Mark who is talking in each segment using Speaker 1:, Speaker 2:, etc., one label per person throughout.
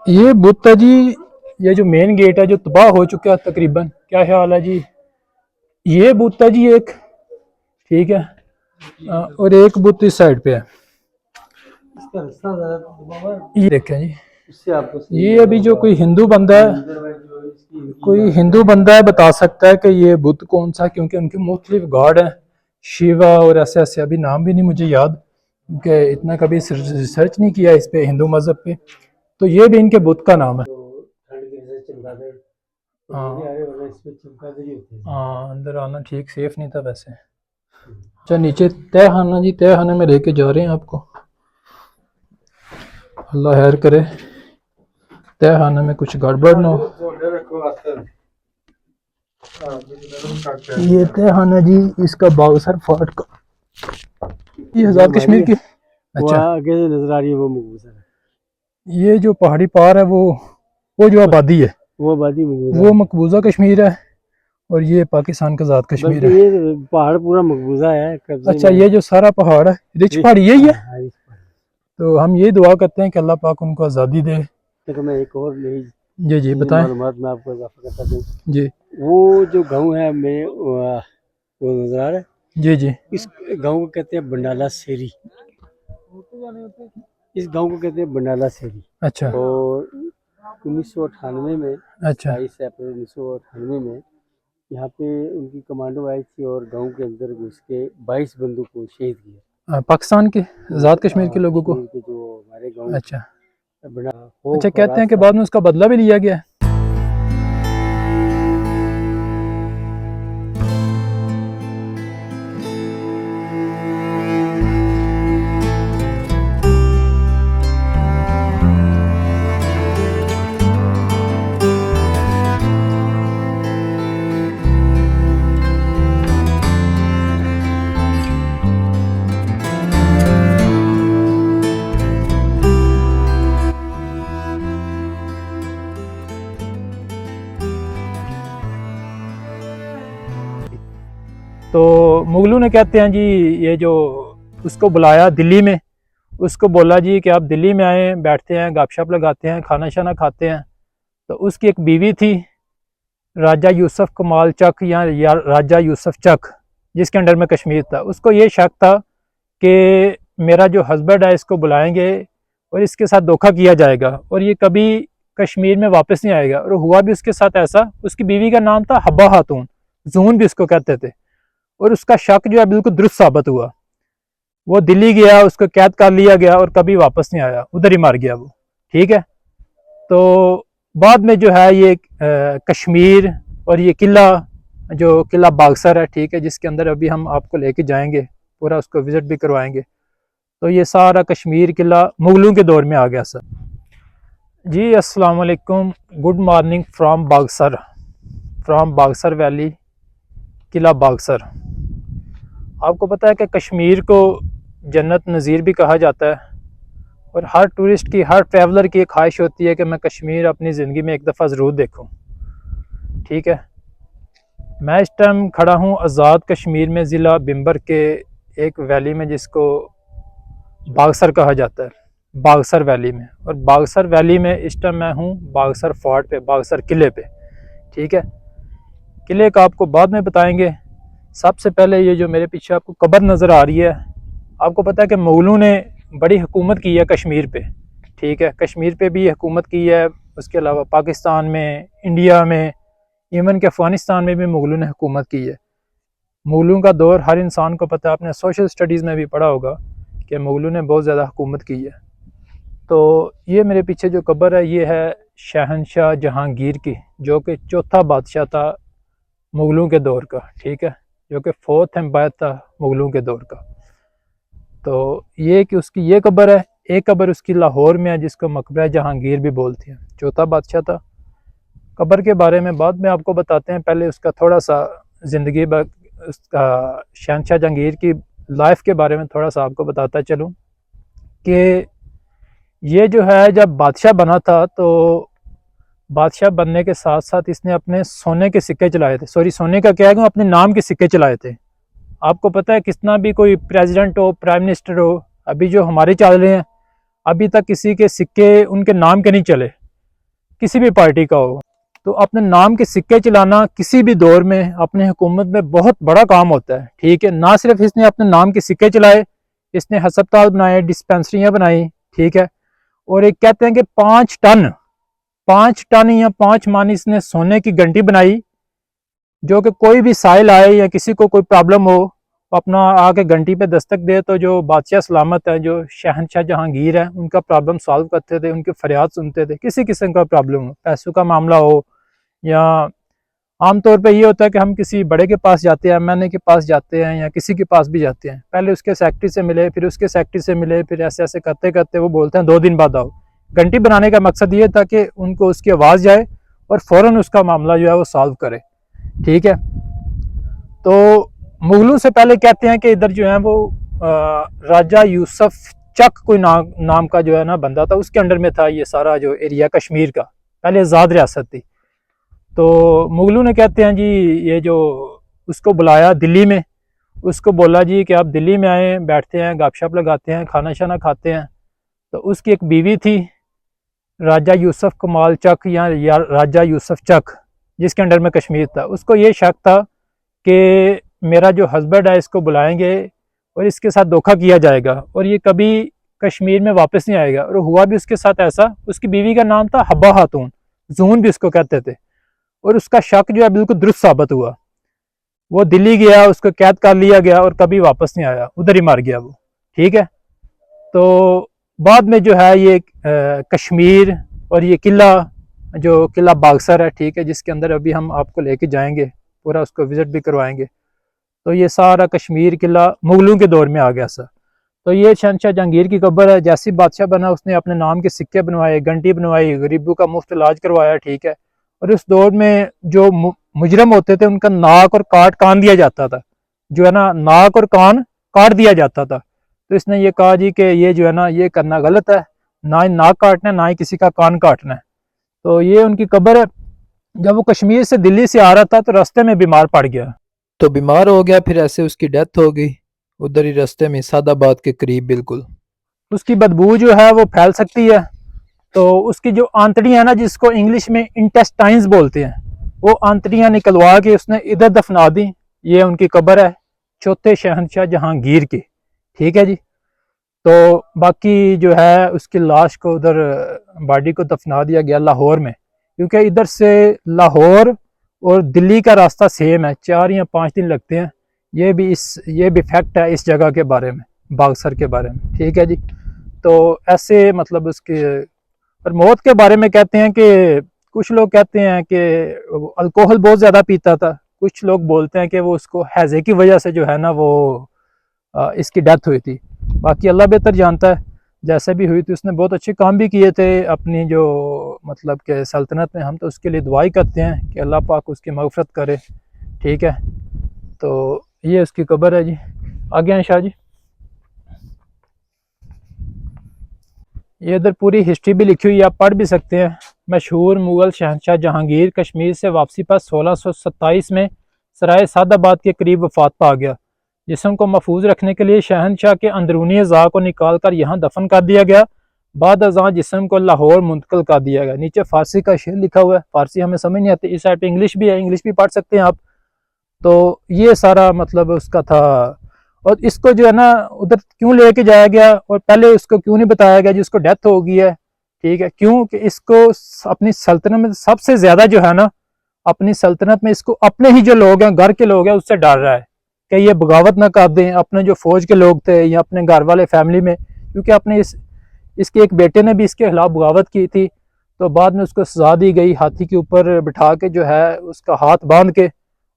Speaker 1: ये बुत है जी। ये जो मेन गेट है जो तबाह हो चुका है तकरीबन, क्या ख्याल है जी। ये बुत है जी एक, ठीक है। और एक बुत इस साइड पे है।
Speaker 2: इसका रास्ता
Speaker 1: ये देखें जी,
Speaker 2: उससे आपको
Speaker 1: ये अभी जो कोई हिंदू बंदा है, कोई हिंदू बंदा है बता सकता है कि ये बुत कौन सा, क्योंकि उनके मुख्तलिफ गॉड हैं, शिवा और ऐसे ऐसे, अभी नाम भी नहीं मुझे याद, क्योंकि इतना कभी रिसर्च नहीं किया इस पे हिंदू मज़हब पे। तो ये भी इनके बुत का नाम है।
Speaker 2: तो ठंड की वजह से चमगादड़ तो
Speaker 1: हाँ
Speaker 2: नहीं आ रहे, वरना इसमें चमगादड़ ही होते हैं।
Speaker 1: हाँ, अंदर आना ठीक सेफ नहीं था वैसे। अच्छा नीचे तय खाना जी, तय खाने में लेके जा रहे हैं आपको, अल्लाह खैर करे, तय खाने में कुछ गड़बड़ ना हो। ये तय खाना जी इसका बागसर फोर्ट का, ये आज़ाद कश्मीर की।
Speaker 2: वो
Speaker 1: अच्छा,
Speaker 2: आगे से नजर आ रही है, वो मुगबूजा है।
Speaker 1: ये जो पहाड़ी पार है वो जो आबादी है
Speaker 2: वो आबादी मुगबूजा
Speaker 1: वो
Speaker 2: है।
Speaker 1: मकबूजा कश्मीर है, और ये पाकिस्तान का आज़ाद कश्मीर
Speaker 2: बल्कि
Speaker 1: है।
Speaker 2: ये पहाड़ पूरा मकबूजा है, कब्जे
Speaker 1: अच्छा,
Speaker 2: में है।
Speaker 1: ये जो सारा पहाड़ है रिच पहाड़ यही है।
Speaker 2: हाँ, इस पहाड़
Speaker 1: तो हम ये दुआ करते हैं कि अल्लाह पाक उनको आज़ादी दे।
Speaker 2: तक मैं एक और नई
Speaker 1: जी जी
Speaker 2: चीज़ें
Speaker 1: बताएं।
Speaker 2: मालूमात में आपको इजाफा करता दूँ।
Speaker 1: जी
Speaker 2: वो जो गाँव है में वो नजर आ रहा है,
Speaker 1: जी जी।
Speaker 2: इस गाँव को कहते हैं बंडाला सेरी। इस गांव को कहते हैं बंडाला सेरी।
Speaker 1: अच्छा
Speaker 2: और 1998 में
Speaker 1: अच्छा
Speaker 2: 22 अप्रैल 1998 में यहाँ पे उनकी कमांडो आई थी और गांव के अंदर घुस के 22 बंदूक को शहीद किया।
Speaker 1: पाकिस्तान के आज़ाद कश्मीर के लोगों को।
Speaker 2: कश्मीर के जो हमारे गांव
Speaker 1: अच्छा
Speaker 2: बना
Speaker 1: अच्छा,
Speaker 2: खौफ और
Speaker 1: कहते हैं कि
Speaker 2: आस्था।
Speaker 1: बाद में उसका बदला भी लिया गया है। तो मुगलों ने कहते हैं जी, ये जो उसको बुलाया दिल्ली में, उसको बोला जी कि आप दिल्ली में आए, बैठते हैं गपशप लगाते हैं, खाना शाना खाते हैं। तो उसकी एक बीवी थी राजा यूसुफ कमाल चक या राजा यूसुफ चक, जिसके अंडर में कश्मीर था। उसको ये शक था कि मेरा जो हस्बैंड है इसको बुलाएंगे और इसके साथ धोखा किया जाएगा और ये कभी कश्मीर में वापस नहीं आएगा। और हुआ भी उसके साथ ऐसा। उसकी बीवी का नाम था हब्बा खातून, जून भी उसको कहते थे। और उसका शक जो है बिल्कुल दुरुस्त साबित हुआ। वो दिल्ली गया, उसको कैद कर लिया गया और कभी वापस नहीं आया, उधर ही मर गया वो। ठीक है। तो बाद में जो है ये कश्मीर और ये किला, जो किला बागसर है, ठीक है, जिसके अंदर अभी हम आपको लेके जाएंगे, पूरा उसको विजिट भी करवाएंगे। तो ये सारा कश्मीर किला मुगलों के दौर में आ गया सर। जी अस्सलाम वालेकुम, गुड मॉर्निंग फ्रॉम बागसर वैली, किला बागसर। आपको पता है कि कश्मीर को जन्नत नज़ीर भी कहा जाता है, और हर टूरिस्ट की, हर ट्रैवलर की एक ख्वाहिश होती है कि मैं कश्मीर अपनी ज़िंदगी में एक दफ़ा ज़रूर देखूं। ठीक है। मैं इस टाइम खड़ा हूं आज़ाद कश्मीर में, ज़िला बिम्बर के एक वैली में जिसको बागसर कहा जाता है, बागसर वैली में। और बागसर वैली में इस टाइम मैं हूं बागसर फोर्ट पे, बागसर किले पे। ठीक है। किले का आपको बाद में बताएंगे। सबसे पहले ये जो मेरे पीछे आपको कब्र नज़र आ रही है, आपको पता है कि मुगलों ने बड़ी हुकूमत की है कश्मीर पे। ठीक है, कश्मीर पे भी हुकूमत की है, उसके अलावा पाकिस्तान में, इंडिया में, इवन के अफ़गानिस्तान में भी मुगलों ने हुकूमत की है। मुगलों का दौर हर इंसान को पता है, आपने सोशल स्टडीज़ में भी पढ़ा होगा कि मुगलों ने बहुत ज़्यादा हुकूमत की है। तो ये मेरे पीछे जो कब्र है ये है शहनशाह जहांगीर की, जो कि चौथा बादशाह था मुगलों के दौर का। ठीक है, जो कि फोर्थ एम्पायर था मुगलों के दौर का। तो ये कि उसकी ये कब्र है। एक कब्र उसकी लाहौर में है जिसको मकबरा जहांगीर भी बोलते हैं, चौथा बादशाह था। कब्र के बारे में बाद में आपको बताते हैं, पहले उसका थोड़ा सा ज़िंदगी उसका शहनशाह जहांगीर की लाइफ के बारे में थोड़ा सा आपको बताता चलूँ कि ये जो है जब बादशाह बना था, तो बादशाह बनने के साथ साथ इसने अपने सोने के सिक्के चलाए थे, सॉरी सोने का क्या है, अपने नाम के सिक्के चलाए थे। आपको पता है कितना भी कोई प्रेसिडेंट हो, प्राइम मिनिस्टर हो, अभी जो हमारे चल रहे हैं, अभी तक किसी के सिक्के उनके नाम के नहीं चले। किसी भी पार्टी का हो, तो अपने नाम के सिक्के चलाना किसी भी दौर में अपने हुकूमत में बहुत बड़ा काम होता है। ठीक है, ना सिर्फ इसने अपने नाम के सिक्के चलाए, इसने हस्पताल बनाए, डिस्पेंसरियाँ बनाई। ठीक है, और एक कहते हैं कि 5 टन या 5 मन इसने सोने की घंटी बनाई, जो कि कोई भी साइल आए या किसी को कोई प्रॉब्लम हो, अपना आके घंटी पे दस्तक दे तो जो बादशाह सलामत है, जो शहनशाह जहांगीर है, उनका प्रॉब्लम सॉल्व करते थे, उनकी फरियाद सुनते थे। किसी किस्म का प्रॉब्लम हो, पैसों का मामला हो, या आमतौर पे ये होता है कि हम किसी बड़े के पास जाते हैं, एमएनए के पास जाते हैं, या किसी के पास भी जाते हैं, पहले उसके सेक्रेटरी से मिले, फिर उसके सेक्रेटरी से मिले, फिर ऐसे ऐसे करते करते वो बोलते हैं 2 दिन बाद आओ। घंटी बनाने का मकसद ये था कि उनको उसकी आवाज़ जाए और फ़ौरन उसका मामला जो है वो सॉल्व करे। ठीक है, तो मुगलों से पहले कहते हैं कि इधर जो है वो राजा यूसुफ चक कोई नाम का जो है ना बंदा था, उसके अंडर में था ये सारा जो एरिया कश्मीर का, पहले आज़ाद रियासत थी। तो मुगलों ने कहते हैं जी ये जो उसको बुलाया दिल्ली में, उसको बोला जी कि आप दिल्ली में आए, बैठते हैं, गपशप लगाते हैं, खाना शाना खाते हैं। तो उसकी एक बीवी थी राजा यूसुफ कमाल चक या राजा यूसुफ चक, जिसके अंडर में कश्मीर था। उसको ये शक था कि मेरा जो हस्बैंड है इसको बुलाएंगे और इसके साथ धोखा किया जाएगा और ये कभी कश्मीर में वापस नहीं आएगा। और हुआ भी उसके साथ ऐसा। उसकी बीवी का नाम था हब्बा खातून, जून भी उसको कहते थे, और उसका शक जो है बिल्कुल दुरुस्त साबित हुआ। वो दिल्ली गया, उसको कैद कर लिया गया और कभी वापस नहीं आया, उधर ही मर गया वो। ठीक है, तो बाद में जो है ये कश्मीर और ये किला, जो किला बागसर है, ठीक है, जिसके अंदर अभी हम आपको लेके जाएंगे, पूरा उसको विजिट भी करवाएंगे। तो ये सारा कश्मीर किला मुगलों के दौर में आ गया सर। तो ये शहनशाह जहांगीर की कब्र है। जैसी बादशाह बना उसने अपने नाम के सिक्के बनवाए, घंटी बनवाई, गरीबों का मुफ्त इलाज करवाया। ठीक है, और उस दौर में जो मुजरम होते थे उनका नाक और कान दिया जाता था, जो है ना, नाक और कान काट दिया जाता था। तो इसने ये कहा जी कि ये जो है ना ये करना गलत है, ना ही नाक काटना है, ना ही किसी का कान काटना है। तो ये उनकी कब्र है। जब वो कश्मीर से दिल्ली से आ रहा था तो रास्ते में बीमार पड़ गया, तो बीमार हो गया, फिर ऐसे उसकी डेथ हो गई उधर ही रास्ते में, सादाबाद के करीब बिल्कुल। उसकी बदबू जो है वो फैल सकती है, तो उसकी जो आंतड़ियां है ना, जिसको इंग्लिश में इंटेस्टाइन्स बोलते हैं, वो आंतड़ियां निकलवा के उसने इधर दफना दी। ये उनकी कब्र है चौथे शहनशाह जहांगीर की। ठीक है जी, तो बाकी जो है उसकी लाश को उधर बॉडी को दफना दिया गया लाहौर में, क्योंकि इधर से लाहौर और दिल्ली का रास्ता सेम है, 4 या 5 दिन लगते हैं। ये भी फैक्ट है इस जगह के बारे में, बागसर के बारे में। ठीक है जी, तो ऐसे मतलब उसके और मौत के बारे में कहते हैं कि कुछ लोग कहते हैं कि अल्कोहल बहुत ज़्यादा पीता था, कुछ लोग बोलते हैं कि वो उसको हैज़े की वजह से जो है ना वो इसकी डेथ हुई थी। बाकी अल्लाह बेहतर जानता है, जैसे भी हुई थी उसने बहुत अच्छे काम भी किए थे अपनी जो मतलब के सल्तनत में। हम तो उसके लिए दुआई करते हैं कि अल्लाह पाक उसकी मग़फ़िरत करे। ठीक है, तो ये उसकी कब्र है जी। आगे हैं शाह जी। ये इधर पूरी हिस्ट्री भी लिखी हुई है, आप पढ़ भी सकते हैं। मशहूर मुग़ल शहनशाह जहांगीर कश्मीर से वापसी पर 1627 में सराय सादाबाद के करीब वफात पा गया। जिस्म को महफूज रखने के लिए शहनशाह के अंदरूनी अज़ा को निकाल कर यहाँ दफन कर दिया गया। बाद अज़ा जिस्म को लाहौर मुंतकिल कर दिया गया। नीचे फारसी का शेर लिखा हुआ है, फारसी हमें समझ नहीं आती। इस साइड पे इंग्लिश भी है, इंग्लिश भी पढ़ सकते हैं आप। तो ये सारा मतलब उसका था। और इसको जो है ना उधर क्यों लेके जाया गया और पहले उसको क्यों नहीं बताया गया जिसको डेथ हो गई है। ठीक है, क्यों कि इसको अपनी सल्तनत में सबसे ज्यादा जो है ना, अपनी सल्तनत में इसको अपने ही जो लोग हैं, घर के लोग हैं, उससे डर रहा है कि ये बगावत ना कर दें। अपने जो फौज के लोग थे या अपने घर वाले फैमिली में, क्योंकि अपने इसके एक बेटे ने भी इसके खिलाफ बगावत की थी, तो बाद में उसको सजा दी गई, हाथी के ऊपर बिठा के जो है उसका हाथ बांध के,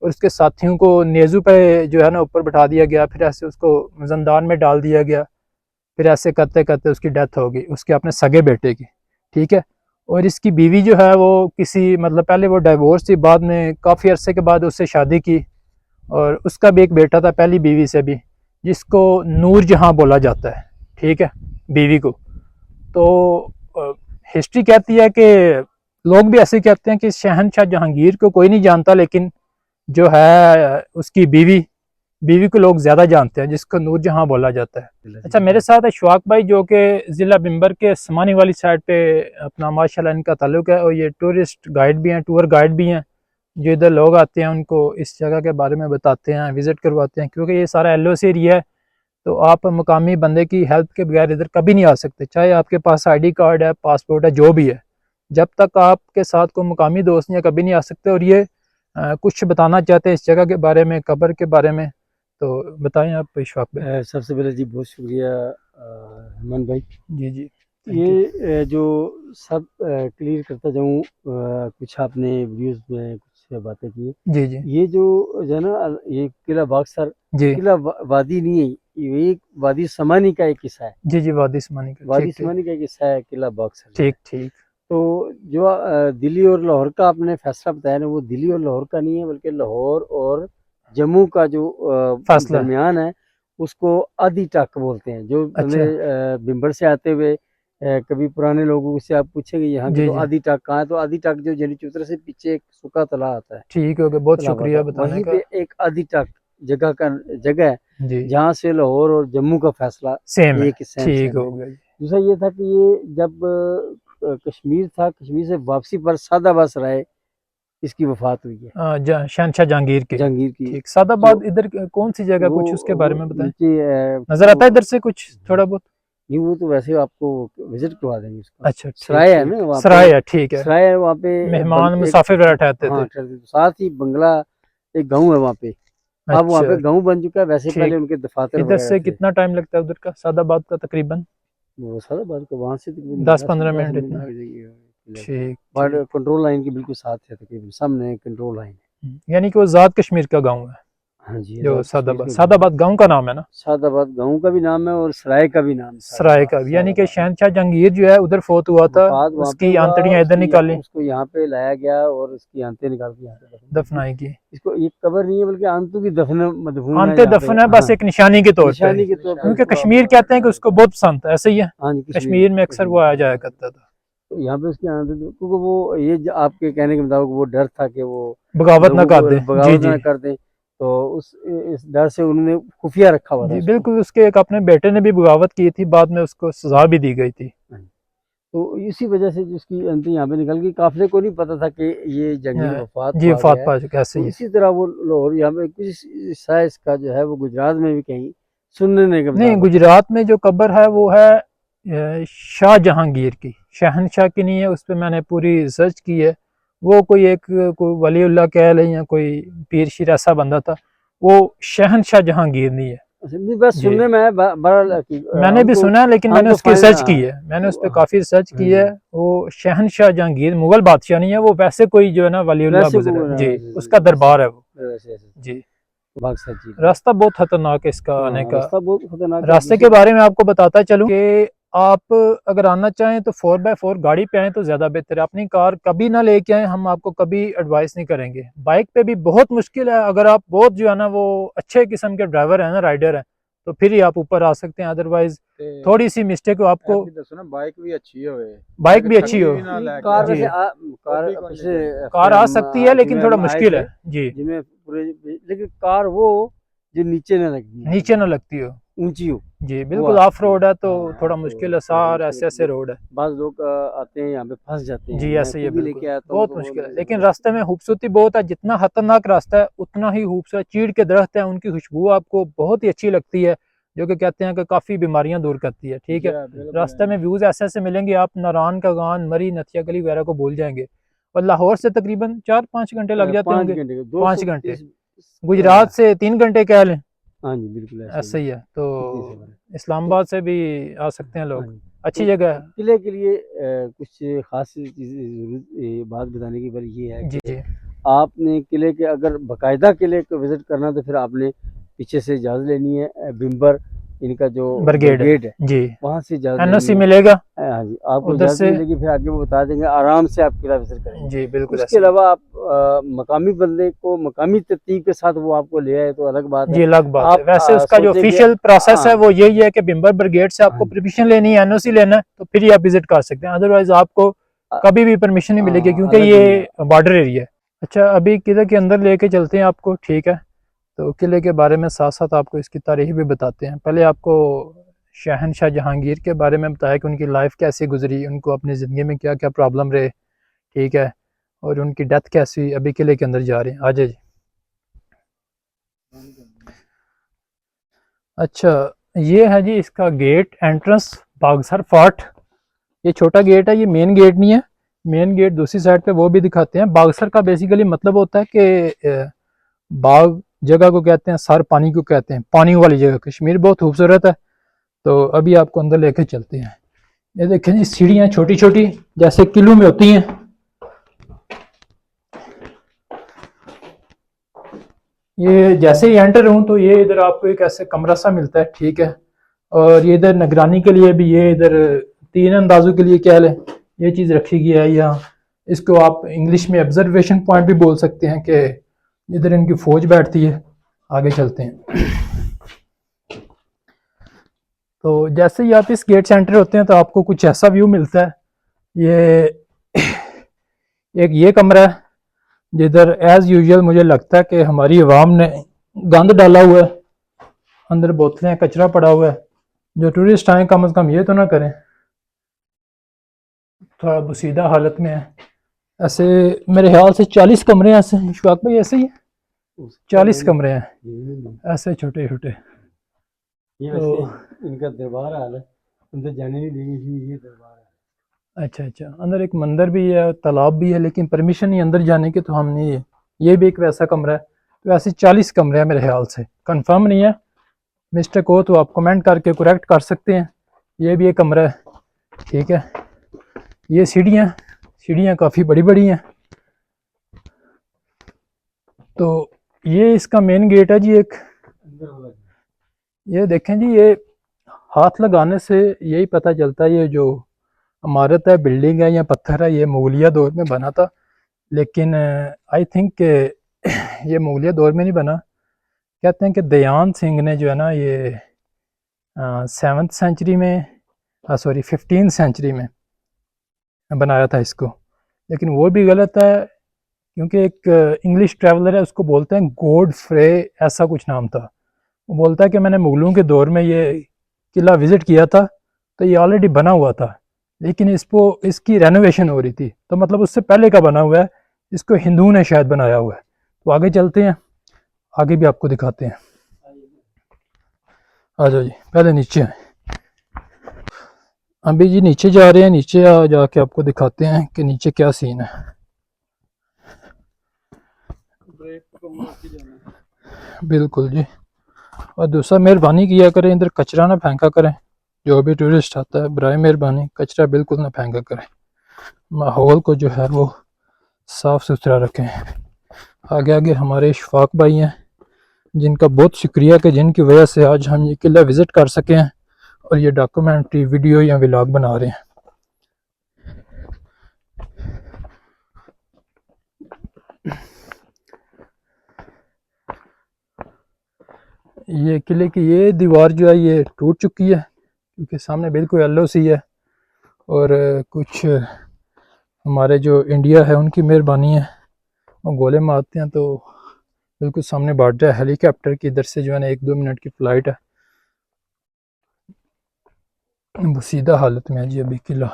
Speaker 1: और उसके साथियों को नेज़ू पे जो है ना ऊपर बिठा दिया गया, फिर ऐसे उसको जिंदान में डाल दिया गया। फिर ऐसे करते करते उसकी डेथ हो गई, उसके अपने सगे बेटे की। ठीक है, और इसकी बीवी जो है वो किसी मतलब पहले वो डाइवोर्स थी, बाद में काफ़ी अरसे के बाद उससे शादी की, और उसका भी एक बेटा था पहली बीवी से भी, जिसको नूर जहाँ बोला जाता है। ठीक है, बीवी को। तो हिस्ट्री कहती है कि लोग भी ऐसे कहते हैं कि शहनशाह जहांगीर को कोई नहीं जानता, लेकिन जो है उसकी बीवी बीवी को लोग ज्यादा जानते हैं, जिसको नूरजहां बोला जाता है। अच्छा, मेरे साथ अशफाक भाई जो कि जिला बिम्बर के समानी वाली साइड पे अपना माशाल्लाह इनका ताल्लुक है, और ये टूरिस्ट गाइड भी हैं, टूर गाइड भी हैं, जो इधर लोग आते हैं उनको इस जगह के बारे में बताते हैं, विजिट करवाते हैं। क्योंकि ये सारा LOC एरिया है, तो आप मकामी बंदे की हेल्प के बगैर इधर कभी नहीं आ सकते, चाहे आपके पास ID कार्ड है, पासपोर्ट है, जो भी है। जब तक आपके साथ कोई मकामी दोस्त नहीं है, कभी नहीं आ सकते। और ये कुछ बताना चाहते हैं इस जगह के बारे में, कब्र के बारे में, तो बताएं आप इशफाक भाई।
Speaker 2: सबसे पहले जी बहुत शुक्रिया हेमंत भाई।
Speaker 1: जी जी,
Speaker 2: ये जो सब क्लियर करता जाऊँ, कुछ आपने वीडियोस में कुछ बातें की।
Speaker 1: जी जी
Speaker 2: ये जो है ना, ये किला बाक्सर
Speaker 1: जी
Speaker 2: किला वादी नहीं है, ये एक वादी समानी का एक हिस्सा है।
Speaker 1: जी जी, वादी समानी का,
Speaker 2: वादी
Speaker 1: ठीक है,
Speaker 2: समानी का एक हिस्सा है किला बाक्सर।
Speaker 1: ठीक ठीक।
Speaker 2: तो जो दिल्ली और लाहौर का आपने फैसला बताया ना, वो दिल्ली और लाहौर का नहीं है, बल्कि लाहौर और जम्मू का जो
Speaker 1: फासला है।
Speaker 2: दरमियान है, उसको आदि टक बोलते हैं। जो
Speaker 1: अच्छा,
Speaker 2: बिम्बर से आते हुए कभी पुराने लोगों से आप पूछेंगे यहाँ की
Speaker 1: जी
Speaker 2: तो
Speaker 1: जी,
Speaker 2: आदि टक कहाँ है, तो आदि टक जो जनी चूतरे से पीछे एक सूखा तालाब आता है,
Speaker 1: ठीक हो गया, बहुत
Speaker 2: तालाब आता
Speaker 1: शुक्रिया
Speaker 2: है,
Speaker 1: बताने
Speaker 2: वहीं
Speaker 1: का।
Speaker 2: पे एक आदि टक जगह है,
Speaker 1: जी,
Speaker 2: जहाँ से लाहौर और जम्मू का फैसला
Speaker 1: सेम है,
Speaker 2: एक सेम
Speaker 1: ठीक
Speaker 2: सेम है।
Speaker 1: हो गया जी।
Speaker 2: दूसरा ये था कि ये जब कश्मीर था, कश्मीर से वापसी पर सादाबाद सराय इसकी वफात हुई है,
Speaker 1: शहनशाह जहांगीर की,
Speaker 2: जहांगीर की।
Speaker 1: ठीक।
Speaker 2: जो
Speaker 1: सादाबाद इधर कौन सी जगह, कुछ उसके बारे
Speaker 2: वो
Speaker 1: में बताएं।
Speaker 2: नीचे
Speaker 1: नजर आता है इधर से कुछ थोड़ा बहुत?
Speaker 2: नहीं, वो तो वैसे आपको विजिट करवा देंगे उसका।
Speaker 1: अच्छा, ठीक
Speaker 2: सराय है
Speaker 1: ठीक,
Speaker 2: ना वहाँ पे,
Speaker 1: सराय है, ठीक है।
Speaker 2: सराय है वहाँ पे।
Speaker 1: मेहमान
Speaker 2: एक
Speaker 1: मुसाफिर वगैरह ठहरते
Speaker 2: हाँ
Speaker 1: थे।
Speaker 2: ठहरते थे। साथ ही बंगला एक गाँव है वहाँ पे, अब वहाँ पे
Speaker 1: अच्छा,
Speaker 2: गाँव बन चुका है, वैसे पहले
Speaker 1: ठीक।
Speaker 2: उनके दफातर
Speaker 1: इधर
Speaker 2: वगैरह
Speaker 1: से
Speaker 2: थे।
Speaker 1: कितना टाइम लगता है उधर का, सादाबाद का तकरीबन?
Speaker 2: वो सारा बात का वहाँ से तकरीबन
Speaker 1: 10-15
Speaker 2: 10
Speaker 1: मिनट
Speaker 2: मिनट
Speaker 1: इतना?
Speaker 2: लग जाएगी।
Speaker 1: ठीक ठीक।
Speaker 2: बट कंट्रोल लाइन की बिल्कुल साथ है, तकरीबन सामने कंट्रोल लाइन है।
Speaker 1: यानी कि वो ज़ात कश्मीर का गांव है,
Speaker 2: हाँ जी,
Speaker 1: जो
Speaker 2: आज़ाद कश्मीर
Speaker 1: सादाबाद,
Speaker 2: का गाँव है।
Speaker 1: सादाबाद गांव का नाम है ना?
Speaker 2: सादाबाद गाँव का भी नाम है और सराय का भी नाम है,
Speaker 1: सराय का भी, यानी कि शहनशाह जहांगीर जो है उधर फोत हुआ था,
Speaker 2: वफात वहाँ पे
Speaker 1: उसकी
Speaker 2: हुआ,
Speaker 1: आंतड़ियां इधर निकाली,
Speaker 2: उसको यहाँ पे लाया गया और उसकी आंतें निकाल के यहाँ पे दफन की थी।
Speaker 1: दफनाई की।
Speaker 2: इसको ये कब्र नहीं है, बल्कि आंतों की दफन मदफून है
Speaker 1: आंते
Speaker 2: यहाँ पे।
Speaker 1: दफन है, बस
Speaker 2: हाँ,
Speaker 1: एक निशानी के तौर पे,
Speaker 2: निशानी के तौर पर
Speaker 1: क्योंकि
Speaker 2: इसको
Speaker 1: कश्मीर
Speaker 2: आप।
Speaker 1: कहते हैं कि उसको बहुत पसंद है, ऐसे ही है,
Speaker 2: हाँ जी,
Speaker 1: कश्मीर में अक्सर वो आया जाया
Speaker 2: कश्मीर।
Speaker 1: करता था।
Speaker 2: तो यहाँ पे उसकी आंतें, क्योंकि वो ये आपके कहने के मुताबिक वो डर था कि वो
Speaker 1: बगावत ना
Speaker 2: लोगों
Speaker 1: कर
Speaker 2: को
Speaker 1: दे, जी
Speaker 2: बगावत
Speaker 1: जी
Speaker 2: ना कर दें, तो उस इस डर से उन्होंने खुफिया रखा हुआ था
Speaker 1: जी,
Speaker 2: उसको।
Speaker 1: बिल्कुल। उसके एक अपने बेटे ने भी बगावत की थी, बाद में उसको सजा भी दी गई थी।
Speaker 2: तो इसी वजह से जिसकी अंत यहाँ पे निकल गई, काफिले को नहीं पता था कि ये जंगली वफात
Speaker 1: जी,
Speaker 2: पा
Speaker 1: वफात
Speaker 2: गया है।
Speaker 1: पा चुका है,
Speaker 2: तो
Speaker 1: सही है।
Speaker 2: इसी तरह वो लाहौर यहाँ पे कुछ हिस्सा इसका जो है वो गुजरात में भी कहीं सुनने के
Speaker 1: नहीं,
Speaker 2: मुताबिक।
Speaker 1: गुजरात में जो कब्र है वो है शाह जहांगीर की, शहनशाह की नहीं है। उस पर मैंने पूरी रिसर्च की है। वो कोई एक कोई वलीउल्लाह कह लें या कोई पीर शीर ऐसा बंदा था, वो शहनशाह जहांगीर नहीं है।
Speaker 2: अच्छा, नहीं, बस
Speaker 1: जी,
Speaker 2: सुनने में है, बहरहाल
Speaker 1: मैंने भी सुना है, लेकिन मैंने उसकी रिसर्च की है, मैंने उस पर काफी रिसर्च की है। वो शहनशाह जहांगीर मुगल बादशाह नहीं है, वो वैसे कोई जो है ना वलीउल्लाह
Speaker 2: वैसे
Speaker 1: गुजरा है। जी,
Speaker 2: को
Speaker 1: उसका दरबार है वो।
Speaker 2: वैसे
Speaker 1: जी,
Speaker 2: बादशाह जी।
Speaker 1: रास्ता बहुत खतरनाक है इसका आने
Speaker 2: हाँ,
Speaker 1: का।
Speaker 2: रास्ता बहुत खतरनाक है।
Speaker 1: रास्ते के बारे में आपको बताता चलूं कि आप अगर आना चाहें तो 4x4 गाड़ी पे आए तो ज़्यादा बेहतर है। अपनी कार कभी ना लेके आए, हम आपको कभी एडवाइस नहीं करेंगे। बाइक पे भी बहुत मुश्किल है, अगर आप बहुत जो है ना वो अच्छे किस्म के ड्राइवर है ना, राइडर है, तो फिर ही आप ऊपर आ सकते हैं। अदरवाइज थोड़ी सी मिस्टेक हो आपको।
Speaker 3: बाइक भी अच्छी हो,
Speaker 1: बाइक भी अच्छी हो
Speaker 2: कार
Speaker 1: जी,
Speaker 2: वैसे
Speaker 1: कार आ सकती है, लेकिन थोड़ा मुश्किल है जी,
Speaker 2: जिसमें पूरे, लेकिन कार वो जो नीचे न लगी,
Speaker 1: नीचे ना लगती हो
Speaker 2: ऊंची हो।
Speaker 1: जी, बिल्कुल। ऑफ रोड है तो थोड़ा मुश्किल है, सार ऐसे ऐसे
Speaker 2: मुश्किल।
Speaker 1: रोड है
Speaker 2: बाज़ लोग आते हैं यहाँ पे फंस जाते हैं,
Speaker 1: जी,
Speaker 2: मैं
Speaker 1: ऐसे ही है,
Speaker 2: खुद भी
Speaker 1: बिल्कुल
Speaker 2: लेके आता हूँ
Speaker 1: बहुत
Speaker 2: तो
Speaker 1: मुश्किल है। लेकिन रास्ते में खूबसूरती बहुत है, जितना खतरनाक रास्ता है उतना ही खूबसूरत। चीड़ के दरख्त है, उनकी खुशबू आपको बहुत ही अच्छी लगती है, जो कि कहते हैं कि काफ़ी बीमारियां दूर करती है, ठीक है। रास्ते में व्यूज़ ऐसे ऐसे मिलेंगे, आप नारायण का गान, मरी, नथिया गली वगैरह को भूल जाएंगे। और लाहौर से तकरीबन 4-5 घंटे लग जाते
Speaker 2: 5
Speaker 1: होंगे,
Speaker 2: घंटे
Speaker 1: 5 घंटे।
Speaker 2: 230।
Speaker 1: गुजरात से 3 घंटे कह लें,
Speaker 2: हाँ जी, बिल्कुल
Speaker 1: ऐसा ही है। तो
Speaker 2: इतनी सफर है।
Speaker 1: इस्लामाबाद से भी आ सकते हैं
Speaker 2: हाँ
Speaker 1: लोग,
Speaker 2: जी।
Speaker 1: अच्छी
Speaker 2: तो
Speaker 1: जगह है।
Speaker 2: किले के लिए कुछ खास बात बताने की बात ये है
Speaker 1: जी
Speaker 2: कि
Speaker 1: जी
Speaker 2: आपने किले के, अगर बाकायदा किले को विजिट करना, तो फिर आपने पीछे से इजाज़त लेनी है। बिम्बर इनका जो
Speaker 1: ब्रिगेड
Speaker 2: ब्रिगेड है,
Speaker 1: जी,
Speaker 2: वहाँ से इजाज़त लेनी
Speaker 1: NOC
Speaker 2: है।
Speaker 1: मिलेगा
Speaker 2: हाँ जी, आपको
Speaker 1: उधर
Speaker 2: इजाज़त
Speaker 1: से
Speaker 2: मिलेगी, फिर आगे वो बता देंगे, आराम से आप किला विजिट करेंगे।
Speaker 1: जी, बिल्कुल
Speaker 2: उसके
Speaker 1: ऐसे ही।
Speaker 2: अलावा आप मकामी बंदे को मकामी तरतीब के साथ वो आपको ले आए तो अलग बात है।
Speaker 1: जी, अलग बात है।
Speaker 2: आप
Speaker 1: वैसे उसका जो
Speaker 2: सोचें कि
Speaker 1: ऑफिशियल प्रोसेस है
Speaker 2: हाँ,
Speaker 1: वो यही है कि बिम्बर ब्रिगेड से आपको
Speaker 2: हाँ जी,
Speaker 1: परमिशन लेनी है, NOC लेना है, तो फिर ही आप विजिट कर सकते हैं। अदरवाइज आपको कभी भी परमिशन नहीं मिलेगी, क्योंकि
Speaker 2: अलग नहीं है।
Speaker 1: ये बॉर्डर एरिया है। अच्छा, अभी किधर के अंदर लेके चलते हैं आपको, ठीक है। तो किले के बारे में साथ साथ आपको इसकी तारीख भी बताते हैं। पहले आपको शहनशाह जहांगीर के बारे में बताया कि उनकी लाइफ कैसे गुजरी, उनको अपनी ज़िंदगी में क्या क्या प्रॉब्लम रहे, ठीक है, और उनकी डेथ कैसी हुई। अभी किले के अंदर जा रहे हैं, आ जाइए। अच्छा, ये है जी इसका गेट एंट्रेंस बागसर फोर्ट। ये छोटा गेट है, ये मेन गेट नहीं है, मेन गेट दूसरी साइड पे, वो भी दिखाते हैं। बागसर का बेसिकली मतलब होता है कि बाग जगह को कहते हैं, सर पानी को कहते हैं, पानी वाली जगह। कश्मीर बहुत खूबसूरत है, तो अभी आपको अंदर लेके चलते हैं। ये देखें जी, सीढ़ियाँ छोटी छोटी जैसे किलों में होती हैं। ये जैसे ही एंटर हूँ तो ये इधर आपको एक ऐसे कमरा सा मिलता है, ठीक है। और ये इधर निगरानी के लिए भी, ये इधर तीन अंदाजों के लिए क्या है, ये चीज़ रखी गई है यहाँ। इसको आप इंग्लिश में ऑब्जर्वेशन पॉइंट भी बोल सकते हैं कि इधर इनकी फौज बैठती है। आगे चलते हैं। तो जैसे ही आप इस गेट से एंटर होते हैं तो आपको कुछ ऐसा व्यू मिलता है। ये एक ये कमरा है जिधर एज यूजुअल मुझे लगता है कि हमारी अवाम ने गंद डाला हुआ है, अंदर बोतलें कचरा पड़ा हुआ है। जो टूरिस्ट आए कम से कम ये तो ना करें, थोड़ा बुसीदा हालत में है। ऐसे मेरे ख्याल से 40 कमरे हैं ऐसे, इशफाक भाई ऐसे ही है, 40 कमरे हैं ऐसे छोटे छोटे।
Speaker 2: ये
Speaker 1: तो
Speaker 2: इनका दरबार हाल है, अंदर जाने नहीं देंगे, ये दरबार है।
Speaker 1: अच्छा अच्छा, अंदर एक मंदिर भी है, तालाब भी है, लेकिन परमिशन नहीं अंदर जाने की, तो हम नहीं है। ये भी एक वैसा कमरा है। तो ऐसे 40 कमरे हैं मेरे ख्याल से, कंफर्म नहीं है, मिस्टेक हो तो आप कमेंट करके करेक्ट कर सकते हैं। ये भी एक कमरा है, ठीक है। ये सीढ़ियाँ काफ़ी बड़ी बड़ी हैं। तो ये इसका मेन गेट है जी एक। ये देखें जी, ये हाथ लगाने से यही पता चलता है ये जो इमारत है, बिल्डिंग है या पत्थर है, ये मुगलिया दौर में बना था। लेकिन आई थिंक ये मुगलिया दौर में नहीं बना। कहते हैं कि दयान सिंह ने जो है ना, ये 7th सेंचुरी में, सॉरी 15th सेंचुरी में बनाया था इसको। लेकिन वो भी गलत है, क्योंकि एक इंग्लिश ट्रैवलर है, उसको बोलते हैं गॉडफ्रे, ऐसा कुछ नाम था। वो बोलता है कि मैंने मुगलों के दौर में ये किला विज़िट किया था, तो ये ऑलरेडी बना हुआ था, लेकिन इसकी रेनोवेशन हो रही थी, तो मतलब उससे पहले का बना हुआ है। इसको हिंदू ने शायद बनाया हुआ है। तो आगे चलते हैं, आगे भी आपको दिखाते हैं। आ जाओ जी, पहले नीचे आए। अभी जी नीचे जा रहे हैं, नीचे जाके आपको दिखाते हैं कि नीचे क्या सीन है। बिल्कुल जी। और दूसरा, मेहरबानी किया करें, इधर कचरा ना फेंका करें। जो भी टूरिस्ट आता है, बराए मेहरबानी कचरा बिल्कुल ना फेंका करें। माहौल को जो है वो साफ़ सुथरा रखें। आगे आगे हमारे इशफाक भाई हैं, जिनका बहुत शुक्रिया कि जिनकी वजह से आज हम ये किला विज़िट कर सके हैं और ये डॉक्यूमेंट्री वीडियो या व्लॉग बना रहे हैं। ये किले की ये दीवार जो है ये टूट चुकी है, क्योंकि सामने बिल्कुल येलो सी है। और कुछ हमारे जो इंडिया है उनकी मेहरबानी है, वो गोले मारते हैं तो बिल्कुल सामने बॉर्डर है हेलीकॉप्टर की, इधर से जो है ना 1-2 मिनट की फ़्लाइट है। सीधा हालत में है जी अभी किला,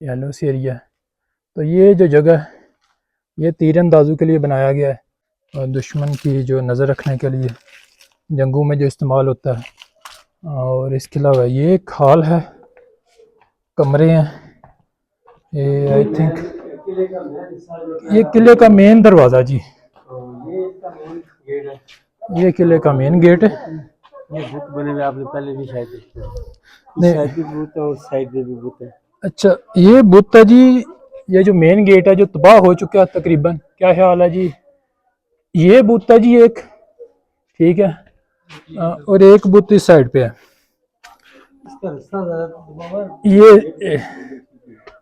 Speaker 1: येलो सी एरिया है। तो ये जो जगह है ये तीरंदाजों के लिए बनाया गया है, और दुश्मन की जो नज़र रखने के लिए जंगों में जो इस्तेमाल होता है। और इसके अलावा ये एक हॉल है, कमरे हैं। ये आई थिंक ये किले का मेन दरवाज़ा जी, ये किले का मेन गेट है।
Speaker 2: ये बुत बने हुए आपने पहले भी शायद देखे हैं।
Speaker 1: नहीं।
Speaker 2: इस साइड भी बुत है, उस साइड में भी बुत है।
Speaker 1: अच्छा, ये बुत है जी, ये जो मेन गेट है जो तबाह हो चुका है तकरीबन, क्या ख्याल है जी? ये बुत है जी एक, ठीक है। और एक बुत इस साइड पे है।
Speaker 2: इसका रास्ता
Speaker 1: ये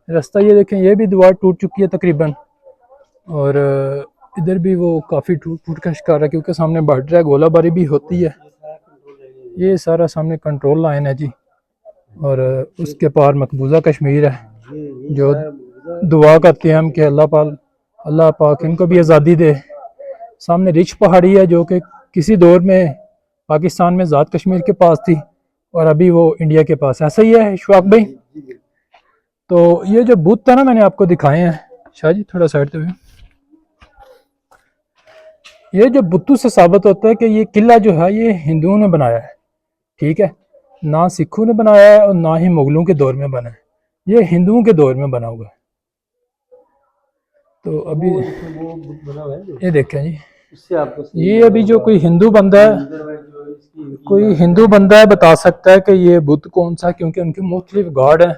Speaker 1: रास्ता ये देखें, ये भी दीवार टूट चुकी है तकरीबन। और इधर भी वो काफ़ी टूट फूट का शिकार है, क्योंकि सामने बॉर्डर है, गोलाबारी भी होती है। ये सारा सामने कंट्रोल लाइन है जी। और उसके पार मकबूजा कश्मीर है, जो दुआ करते हैं हम कि अल्लाह पाक इनको भी आज़ादी दे, सामने रिच पहाड़ी है जो कि किसी दौर में पाकिस्तान में ज़ात कश्मीर के पास थी और अभी वो इंडिया के पास, ऐसा ही है इशफाक भाई। तो ये जो बुत था ना मैंने आपको दिखाए हैं, शाह जी थोड़ा साइड पे, ये जो बुतों से साबित होता है कि ये किला जो है ये हिंदुओं ने बनाया है, ठीक है, ना सिखों ने बनाया है और ना ही मुगलों के दौर में बना है, ये हिंदुओं के दौर में बना हुआ है। तो अभी
Speaker 2: वो बुत बना हुआ है जो,
Speaker 1: ये देखें जी,
Speaker 2: उससे आपको
Speaker 1: ये अभी जो कोई हिंदू बंदा है, कोई हिंदू बंदा है बता सकता है कि ये बुद्ध कौन सा, क्योंकि उनके मुख्तलिफ गॉड हैं,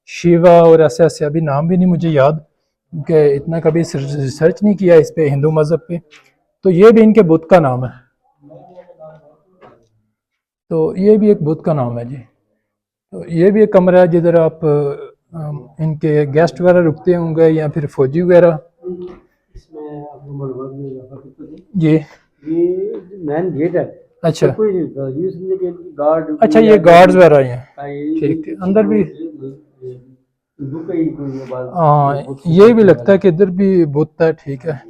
Speaker 1: शिवा और ऐसे ऐसे, अभी नाम भी नहीं मुझे याद क्योंकि इतना कभी रिसर्च नहीं किया इस पे हिंदू मज़हब पे। तो ये भी इनके बुद्ध का नाम है, तो ये भी एक बुद्ध का नाम है जी। तो ये भी एक कमरा है जिधर आप इनके गेस्ट वगैरह रुकते होंगे या फिर फौजी वगैरह।
Speaker 2: इसमें आपको मालूमात में इजाफा करते थे,
Speaker 1: जी
Speaker 2: ये मेन गेट है,
Speaker 1: अच्छा
Speaker 2: सब कोई नहीं होता, ये समझे कि इनकी गार्ड
Speaker 1: अच्छा, ये गार्ड्स वगैरह ही हैं, ठीक
Speaker 2: ठीक
Speaker 1: है, अंदर भी
Speaker 2: हिंदू का ही कोई बात,
Speaker 1: हाँ ये भी लगता है कि इधर भी बुद्ध है, ठीक है।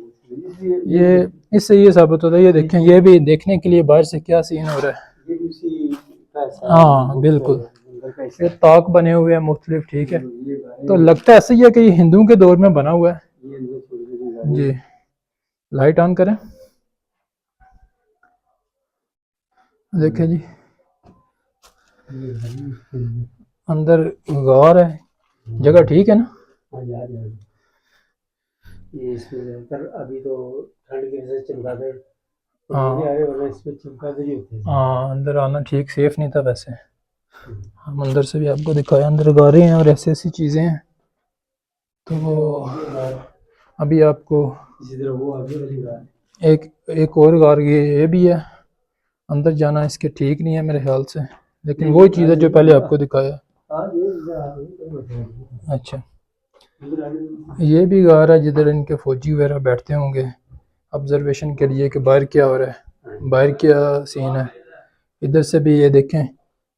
Speaker 1: ये इससे ये साबित होता है, ये देखें, ये भी देखने के लिए बाहर से क्या सीन हो रहा है।
Speaker 2: ये उसी का हिस्सा है,
Speaker 1: हाँ बिल्कुल,
Speaker 2: अंदर का हिस्सा
Speaker 1: ये
Speaker 2: है।
Speaker 1: ताक बने हुए हैं मुख्तलिफ, ठीक है।
Speaker 2: ये गाड़ी
Speaker 1: तो लगता है ऐसा ही है कि ये हिंदुओं के दौर में बना हुआ है।
Speaker 2: ये अंदर छोटी छोटी गाड़ी
Speaker 1: जी लाइट ऑन करें, देखें जी, अंदर गार है, जगह ठीक है ना।
Speaker 2: हाँ यार यार, ये इसमें ज़्यादातर अभी तो ठंड की वजह से चमगादड़ तो नहीं आ रहे, वरना इसमें चमगादड़ ही होते हैं।
Speaker 1: हाँ अंदर आना ठीक सेफ नहीं था वैसे, हम अंदर से भी आपको दिखाया, अंदर गारे हैं और ऐसी ऐसी चीज़ें हैं। तो अभी आपको
Speaker 2: इसी तरह वो आगे वाली गाड़,
Speaker 1: एक और गार ये भी है, अंदर जाना इसके ठीक नहीं है मेरे ख्याल से, लेकिन वही चीज़ है जो पहले आपको दिखाया।
Speaker 2: हाँ ये इधर आ रही है, कोई मसला नहीं।
Speaker 1: अच्छा
Speaker 2: इधर आगे
Speaker 1: ये भी गार है जिधर इनके फौजी वगैरह बैठते होंगे ऑब्जर्वेशन के लिए कि बाहर क्या हो रहा है, बाहर क्या सीन है। इधर से भी ये देखें,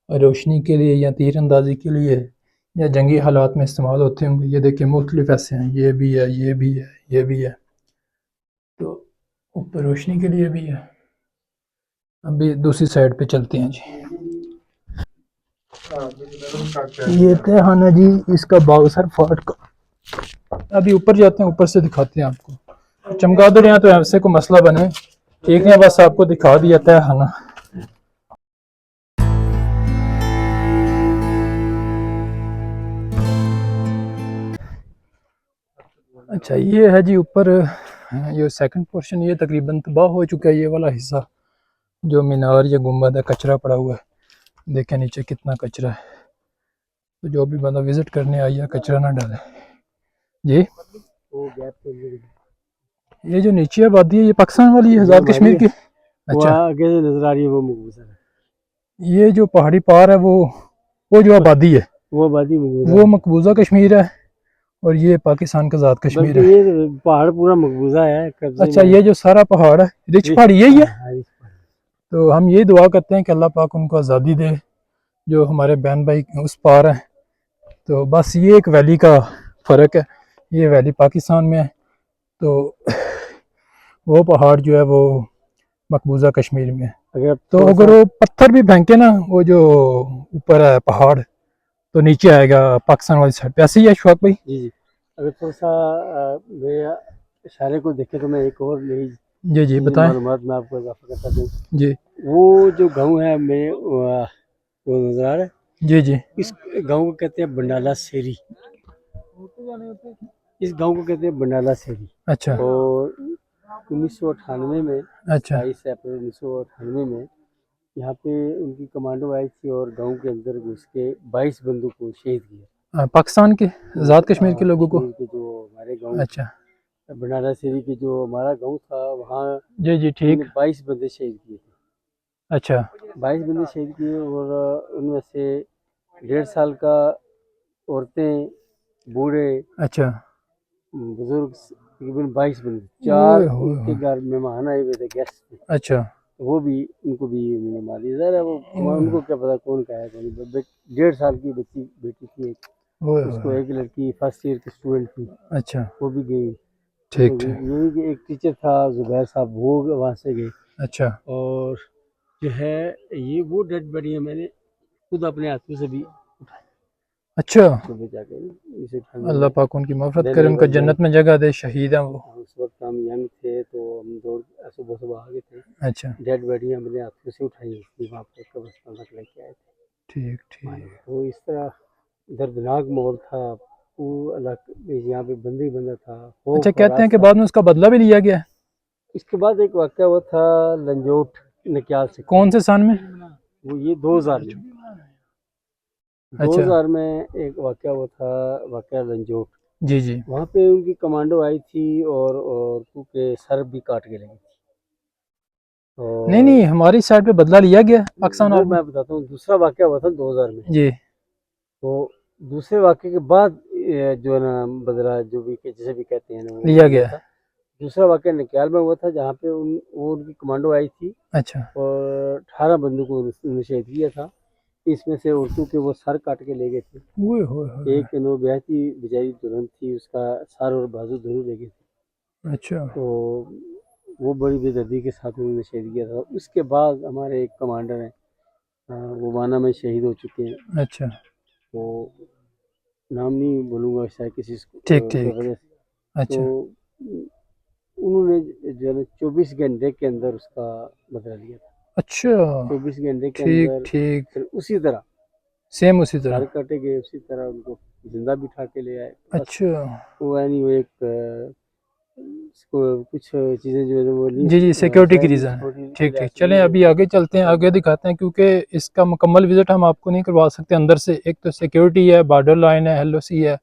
Speaker 1: रोशनी के लिए या तीर अंदाजी के लिए या जंगी हालात में इस्तेमाल होते होंगे। ये देखें मुख्तलिफ ऐसे हैं, ये भी है, ये भी है, ये भी है। तो ऊपर रोशनी के लिए भी है। अभी दूसरी साइड पे चलते हैं जी। ये तहखाना जी इसका बागसर फोर्ट का। अभी ऊपर जाते हैं, ऊपर से दिखाते हैं आपको। चमगादड़ यहाँ तो ऐसे को मसला बने, ठीक है, बस आपको दिखा दिया तहखाना। अच्छा ये है जी ऊपर, ये सेकंड पोर्शन, ये तकरीबन तबाह हो चुका है, ये वाला हिस्सा जो मीनार या गुंबद है, कचरा पड़ा हुआ है। देखें नीचे कितना कचरा है, तो जो भी बंदा विजिट करने आई है कचरा ना डाले जी।
Speaker 2: वो गैप के अंदर
Speaker 1: ये जो नीचे आबादी है ये पाकिस्तान वाली है, आज़ाद कश्मीर की।
Speaker 2: वो
Speaker 1: अच्छा
Speaker 2: आगे से नजर आ रही है, वो मुकबूजा है,
Speaker 1: ये जो पहाड़ी पार है वो जो आबादी है
Speaker 2: वो आबादी मुकबूजा
Speaker 1: वो
Speaker 2: है।
Speaker 1: मकबूजा कश्मीर है, और ये पाकिस्तान का आज़ाद कश्मीर
Speaker 2: बल्कि
Speaker 1: है।
Speaker 2: ये पहाड़ पूरा मकबूजा है, कब्जे
Speaker 1: अच्छा
Speaker 2: में
Speaker 1: ये जो सारा पहाड़ है रिच पहाड़ यही है।
Speaker 2: हाँ, इस पहाड़।
Speaker 1: तो हम ये दुआ करते हैं कि अल्लाह पाक उनको आज़ादी दे, जो हमारे बहन भाई उस पार है। तो बस ये एक वैली का फ़र्क है, ये वैली पाकिस्तान में है, तो वो पहाड़ जो है वो मकबूजा कश्मीर में है।
Speaker 2: अगर
Speaker 1: तो अगर वो पत्थर भी फेंके ना, वो जो ऊपर है पहाड़, तो नीचे आएगा पाकिस्तान वाली साइड पे, ऐसे ही है शौक भाई।
Speaker 2: जी जी, अगर थोड़ा सा मेरे इशारे को देखे तो मैं एक और नई
Speaker 1: जी जी बताएं
Speaker 2: मालूमात में आपको इजाफा करता दूँ।
Speaker 1: जी।
Speaker 2: वो जो गांव है मेरे वो नजर आ रहा है,
Speaker 1: जी जी
Speaker 2: इस गांव को कहते हैं बंडाला सेरी, इस गांव को कहते हैं बंडाला सेरी।
Speaker 1: अच्छा
Speaker 2: और 1998 में,
Speaker 1: अच्छा
Speaker 2: 22 अप्रैल 1998 में यहाँ पे उनकी कमांडो आई थी और गांव के अंदर घुस के 22 बंदों को शहीद किया।
Speaker 1: पाकिस्तान के आज़ाद कश्मीर के लोगों को।
Speaker 2: कश्मीर के जो हमारे गांव
Speaker 1: अच्छा
Speaker 2: बनारस शहरी के जो हमारा गांव था, वहाँ
Speaker 1: जी जी ठीक।
Speaker 2: 22 बंदे शहीद किए थे,
Speaker 1: अच्छा
Speaker 2: 22 बंदे शहीद किए, और उनमें से 1.5 साल का औरतें, बूढ़े,
Speaker 1: अच्छा
Speaker 2: बुजुर्ग, तकरीबन 22 बंदे,
Speaker 1: ओए
Speaker 2: 4
Speaker 1: होए
Speaker 2: उनके घर मेहमान आए हुए थे, गेस्ट।
Speaker 1: अच्छा
Speaker 2: वो भी, उनको भी उन्होंने मार दिया। ज़रा वो उनको क्या पता कौन का है कौन नहीं। 1.5 साल की बच्ची बेटी थी एक,
Speaker 1: ओए
Speaker 2: उसको
Speaker 1: होए
Speaker 2: एक लड़की फर्स्ट ईयर की स्टूडेंट थी,
Speaker 1: अच्छा
Speaker 2: वो भी गई।
Speaker 1: ठीक
Speaker 2: तो
Speaker 1: ठीक।
Speaker 2: यही कि एक टीचर था जुबैर साहब, वो वहाँ से गए।
Speaker 1: अच्छा
Speaker 2: और जो है ये वो डेड बॉडी है, मैंने खुद अपने हाथों से भी
Speaker 1: अच्छा,
Speaker 2: सुबह जाके इसे उठाने
Speaker 1: अल्लाह
Speaker 2: में।
Speaker 1: पाक उनकी मग़फ़िरत
Speaker 2: देन
Speaker 1: करे,
Speaker 2: आई
Speaker 1: उनका
Speaker 2: वाज यंग,
Speaker 1: जन्नत में जगह दे, शहीद हैं वो।
Speaker 2: उस वक्त हम यंग थे तो हम दौड़ सुबह सुबह आ गए थे।
Speaker 1: अच्छा
Speaker 2: डेड बॉडी हमने हाथों से उठाई, वहाँ पर कब्रिस्तान तक लेके आए थे।
Speaker 1: ठीक
Speaker 2: हाँ
Speaker 1: ठीक।
Speaker 2: जी, तो इस तरह दर्दनाक माहौल था। पूरा इलाके यहाँ पे बंदा ही बंदा था,
Speaker 1: अच्छा,
Speaker 2: खौफ
Speaker 1: कहते
Speaker 2: हरास
Speaker 1: हैं कि
Speaker 2: था।
Speaker 1: बाद में उसका बदला भी लिया गया है।
Speaker 2: इसके बाद एक वाक़या हुआ था लंजोट नक्याल सेक्टर
Speaker 1: कौन
Speaker 2: में।
Speaker 1: से सन में?
Speaker 2: वो ये 2000 में,
Speaker 1: अच्छा
Speaker 2: 2000 में एक वाक़या हुआ था, वाक़या लंजोट।
Speaker 1: जी जी।
Speaker 2: वहाँ पे उनकी कमांडो आई थी और औरतों के सर भी काट के ले गई थी।
Speaker 1: नहीं
Speaker 2: और
Speaker 1: नहीं, हमारी साइड पे बदला लिया गया पाकिस्तान
Speaker 2: वो
Speaker 1: आर्मी।
Speaker 2: मैं बताता हूँ, दूसरा वाक़या हुआ था 2000 में।
Speaker 1: जी।
Speaker 2: तो दूसरे वाक़ये के बाद ये जो है ना बदला, जो भी जैसे भी कहते हैं ना, वो
Speaker 1: लिया
Speaker 2: लिया
Speaker 1: गया है।
Speaker 2: था। दूसरा वाक़या नक्याल में हुआ था, जहाँ पे वो उनकी कमांडो आई थी
Speaker 1: अच्छा।
Speaker 2: और 18 बंदूकों को उन्होंने शहीद किया था। इसमें से औरतों के वो सर काट के ले गए थे।
Speaker 1: ओए होए होए।
Speaker 2: एक नौबियाती बेचारी दुल्हन थी, उसका सर और बाजू दोनों ले गए थे।
Speaker 1: अच्छा
Speaker 2: तो वो बड़ी बेदर्दी के साथ उन्होंने शहीद किया था। उसके बाद हमारे एक कमांडर हैं, वो माना में शहीद हो चुके हैं।
Speaker 1: अच्छा
Speaker 2: तो नाम नहीं बोलूँगा शायद किसी
Speaker 1: ठीक
Speaker 2: के
Speaker 1: ठीक।
Speaker 2: वजह से। तो
Speaker 1: अच्छा
Speaker 2: उन्होंने जो है ना 24 घंटे के अंदर उसका बदला लिया था।
Speaker 1: अच्छा।
Speaker 2: 24 घंटे के
Speaker 1: ठीक
Speaker 2: अंदर
Speaker 1: ठीक।
Speaker 2: फिर उसी तरह
Speaker 1: सेम उसी
Speaker 2: सर
Speaker 1: तरह।
Speaker 2: कटे गए, उसी तरह उनको जिंदा बिठा के ले आए। बस
Speaker 1: अच्छा
Speaker 2: वो यानी वो एक इसको कुछ चीज़ें जो है वो नहीं
Speaker 1: जी जी, सिक्योरिटी की
Speaker 2: जाहिर नहीं,
Speaker 1: रीज़न है।
Speaker 2: सिक्योरिटी के
Speaker 1: ठीक ठीक,
Speaker 2: लिहाज से
Speaker 1: चलें
Speaker 2: नहीं
Speaker 1: अभी
Speaker 2: होती।
Speaker 1: आगे चलते हैं, आगे दिखाते हैं, क्योंकि इसका मुकम्मल विज़िट हम आपको नहीं करवा सकते अंदर से। एक तो सिक्योरिटी है, बॉर्डर लाइन है, LOC है,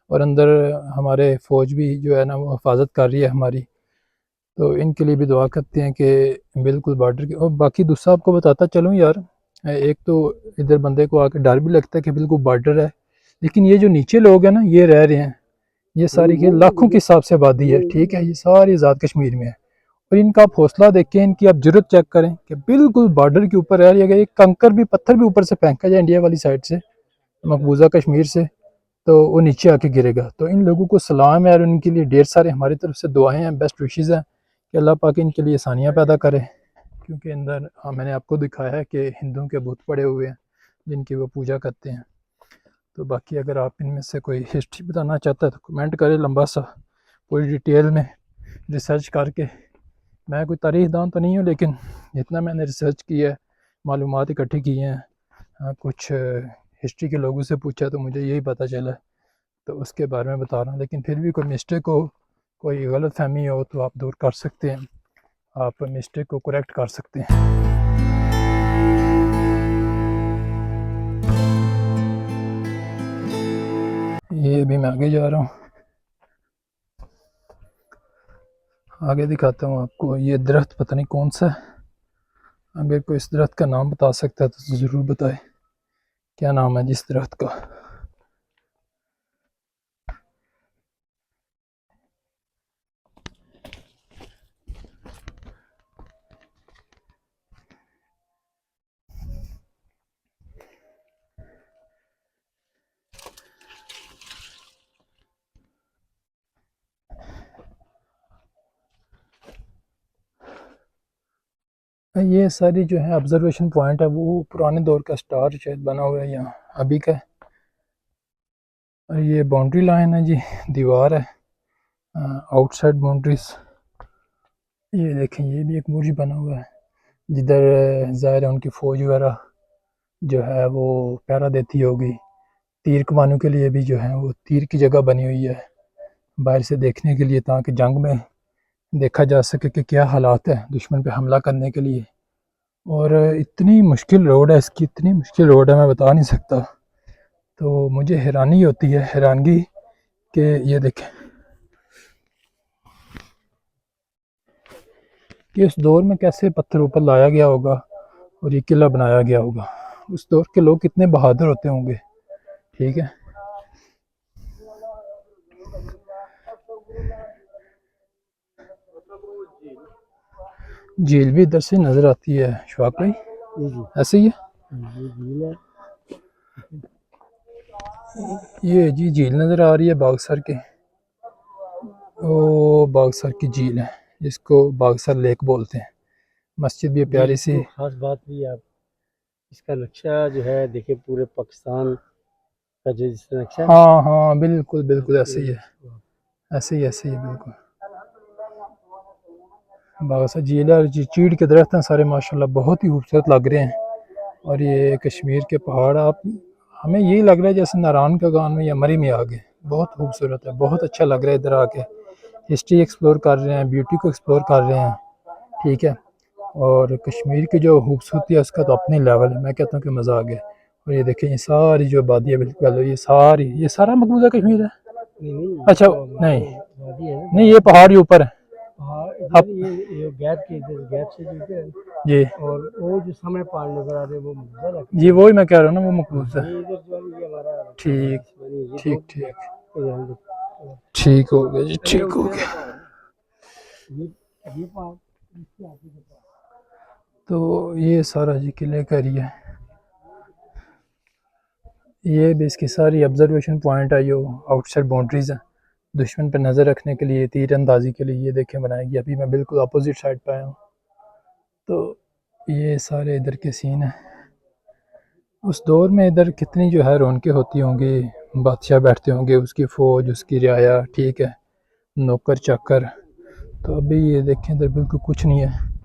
Speaker 1: और अंदर हमारे फ़ौज भी जो है ना वो हिफाजत कर रही है हमारी। तो इनके लिए भी दुआ करते हैं कि बिल्कुल बॉर्डर की। और बाकी दूसरा आपको बताता चलूँ यार, एक तो इधर बंदे को आके डर भी लगता है कि बिल्कुल बॉर्डर है, लेकिन ये जो नीचे लोग हैं ना ये रह रहे हैं, ये
Speaker 2: नहीं
Speaker 1: सारी की
Speaker 2: वो
Speaker 1: लाखों के हिसाब से आबादी है,
Speaker 2: वो
Speaker 1: ठीक है, ये सारी आज़ाद कश्मीर में है। और इनका आप हौसला देखें, इनकी आप जरूरत चेक करें कि बिल्कुल बॉर्डर के ऊपर रह रही है। अगर एक कंकर भी, पत्थर भी ऊपर से फेंका जाए इंडिया वाली साइड से, मकबूजा कश्मीर से, तो वो नीचे आके गिरेगा। तो इन लोगों को सलाम है और उनके लिए ढेर सारे हमारी तरफ से दुआएं हैं, बेस्ट विशेज़ हैं कि अल्लाह पाक इनके लिए आसानियाँ पैदा करे। क्योंकि अंदर मैंने आपको दिखाया है कि हिंदुओं के भूत पड़े हुए हैं जिनकी वो पूजा करते हैं। तो बाकी अगर आप इनमें से कोई हिस्ट्री बताना चाहता है तो कमेंट करें, लंबा सा पूरी डिटेल में रिसर्च करके। मैं कोई तारीख दान तो नहीं हूँ, लेकिन जितना मैंने रिसर्च किया है, मालूमात इकट्ठी की हैं, कुछ हिस्ट्री के लोगों से पूछा तो मुझे यही पता चला, तो उसके बारे में बता रहा हूँ। लेकिन फिर भी कोई मिस्टेक हो, कोई गलत फहमी हो तो आप दूर कर सकते हैं, आप मिस्टेक को करेक्ट कर सकते हैं। ये अभी मैं आगे जा रहा हूँ, आगे दिखाता हूँ आपको। ये दरख्त पता नहीं कौन सा है, अगर कोई इस दरख्त का नाम बता सकता है तो ज़रूर बताए, क्या नाम है जिस दरख्त का। ये सारी जो है ऑब्जर्वेशन पॉइंट है, वो पुराने दौर का स्टार शायद बना हुआ है यहाँ, अभी का। और ये बाउंड्री लाइन है जी, दीवार है, आउटसाइड बाउंड्रीज। ये देखें, ये भी एक बुर्ज बना हुआ है जिधर ज़ाहिर है उनकी फ़ौज वगैरह जो है वो पहरा देती होगी। तीर कमानों के लिए भी जो है वो तीर की जगह बनी हुई है बाहर से देखने के लिए, ताकि जंग में देखा जा सके कि क्या हालात है दुश्मन पे हमला करने के लिए। और इतनी मुश्किल रोड है इसकी, इतनी मुश्किल रोड है मैं बता नहीं सकता। तो मुझे हैरानी होती है, हैरानगी, कि ये देखें कि उस दौर में कैसे पत्थर ऊपर लाया गया होगा और ये किला बनाया गया होगा। उस दौर के लोग कितने बहादुर होते होंगे, ठीक है। झील भी इधर से नज़र आती है शवाक भाई,
Speaker 2: जी
Speaker 1: ऐसे ही है।
Speaker 2: ये झील है।
Speaker 1: ये जी झील नज़र आ रही है बागसर के। वो बागसर की झील है जिसको बागसर लेक बोलते हैं। मस्जिद भी प्यारी सी।
Speaker 2: इसको खास बात भी आप इसका नक्शा जो है देखिए, पूरे पाकिस्तान का जो जिस नक्शा है,
Speaker 1: हाँ हाँ बिल्कुल बिल्कुल ऐसे ही है,
Speaker 2: इसको
Speaker 1: ऐसे ही है बिल्कुल। बागसर झील है और चीड़ के दरख्त हैं सारे माशाल्लाह, बहुत ही खूबसूरत लग रहे हैं। और ये कश्मीर के पहाड़, आप हमें यही लग रहा है जैसे नारायण का गांव में या मरी में आ गए। बहुत खूबसूरत है, बहुत अच्छा लग रहा है इधर आके। हिस्ट्री एक्सप्लोर कर रहे हैं, ब्यूटी को एक्सप्लोर कर रहे हैं, ठीक है। और कश्मीर की जो खूबसूरती है उसका तो अपनी लेवल है, मैं कहता हूँ कि मज़ा आ गया। और ये देखें, ये सारी जो आबादी है बिल्कुल, ये सारा मकबूजा कश्मीर है।
Speaker 2: नहीं नहीं,
Speaker 1: अच्छा
Speaker 2: तो
Speaker 1: नहीं
Speaker 2: वादी है ना,
Speaker 1: नहीं, ये पहाड़ ही ऊपर है।
Speaker 2: हाँ
Speaker 1: अब
Speaker 2: इधर ये गैप के इधर गैप से जो इधर,
Speaker 1: जी
Speaker 2: और वो जो सामने पहाड़ नजर आ रहे हैं वो मुद्दा लगता
Speaker 1: जी,
Speaker 2: है।
Speaker 1: वही मैं कह रहा हूँ ना, वो मकबूजा।
Speaker 2: ये इधर जो है ये हमारा
Speaker 1: ठीक
Speaker 2: आसमानी है, ये
Speaker 1: ठीक
Speaker 2: दो
Speaker 1: ठीक
Speaker 2: ये
Speaker 1: ठीक हो गया जी, ठीक हो गया।
Speaker 2: ये पहाड़ इसके आगे का पहाड़।
Speaker 1: तो ये सारा जी किले का एरिया है। ये भी इसकी सारी ऑब्जर्वेशन पॉइंट है, जो आउटसाइड बाउंड्रीज है, दुश्मन पर नज़र रखने के लिए, तीर अंदाजी के लिए। ये देखें बनाएगी। अभी मैं बिल्कुल अपोजिट साइड पे आया हूँ। तो ये सारे इधर के सीन है। उस दौर में इधर कितनी जो है रौनकें होती होंगी, बादशाह बैठते होंगे, उसकी फ़ौज, उसकी रियाया, ठीक है, नौकर चाकर। तो अभी ये देखें इधर बिल्कुल कुछ नहीं है।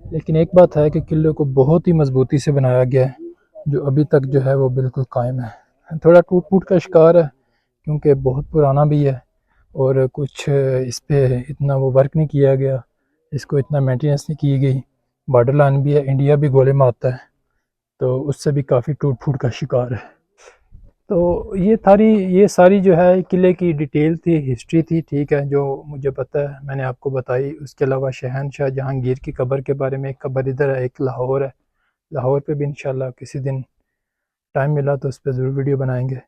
Speaker 1: लेकिन एक बात है कि किले को बहुत ही मजबूती से बनाया गया है, जो अभी तक जो है वो बिल्कुल कायम है। थोड़ा टूट फूट का शिकार है क्योंकि बहुत पुराना भी है, और कुछ इस पर इतना वो वर्क नहीं किया गया, इसको इतना मेंटेनेंस नहीं की गई। बॉर्डर लाइन भी है, इंडिया भी गोले मारता है, तो उससे भी काफ़ी टूट फूट का शिकार है। तो ये सारी जो है किले की डिटेल थी, हिस्ट्री थी, ठीक है, जो मुझे पता है मैंने आपको बताई। उसके अलावा शहनशाह जहांगीर की कब्र के बारे में, एक कब्र इधर है, एक लाहौर है। लाहौर पे भी इंशाल्लाह किसी दिन टाइम मिला तो उस पर ज़रूर वीडियो बनाएंगे।